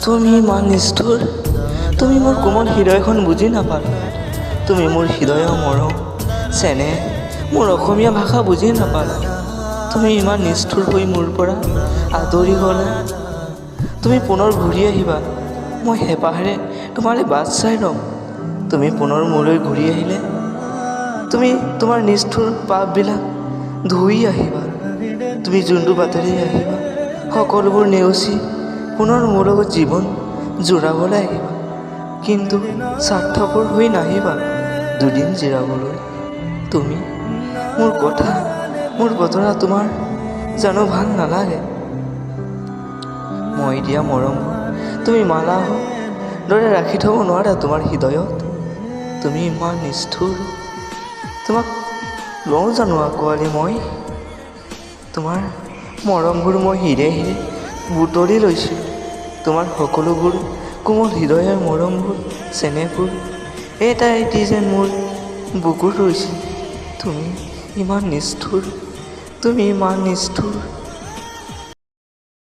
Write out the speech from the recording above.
তুমি ইমান নিষ্ঠুৰ, তুমি মোৰ কোমল হৃদয়খন বুজি নাপালা। তুমি মোৰ হৃদয়ৰ মৰম চেনেহ, মোৰ অসমীয়া ভাষা বুজি নাপালা। তুমি ইমান নিষ্ঠুৰ হৈ মোৰ পৰা আঁতৰি গ'লা। তুমি পুনৰ ঘূৰি আহিবা, মই হেঁপাহেৰে তোমালৈ বাট চাই ৰ'ম। তুমি পুনৰ মোলৈ ঘূৰি আহিলে তুমি তোমাৰ নিষ্ঠুৰ পাপবিলাক ধুই আহিবা। তুমি যোনটো বাটেৰে আহিবা সকলোবোৰ নেওচি পুনৰ মোৰ লগত জীৱন জোৰাবলৈ আহিবা। কিন্তু স্বাৰ্থপৰ হৈ নাহিবা দুদিন জিৰাবলৈ। তুমি মোৰ বতৰা তোমাৰ জানো ভাল নালাগে? মই দিয়া মৰমবোৰ তুমি মালাৰ দৰে ৰাখি থ'ব নোৱাৰা তোমাৰ হৃদয়ত। তুমি ইমান নিষ্ঠুৰ, তোমাক লওঁ জানো আঁকোৱালি মই? তোমাৰ মৰমবোৰ মই হিৰে হিৰে বুটলি লৈছোঁ। তোমাৰ সকলোবোৰ কোমল হৃদয়ৰ মৰমবোৰ চেনেহবোৰ এটা এটি যেন মোৰ বুকুত ৰৈছিল। তুমি ইমান নিষ্ঠুৰ, তুমি ইমান নিষ্ঠুৰ।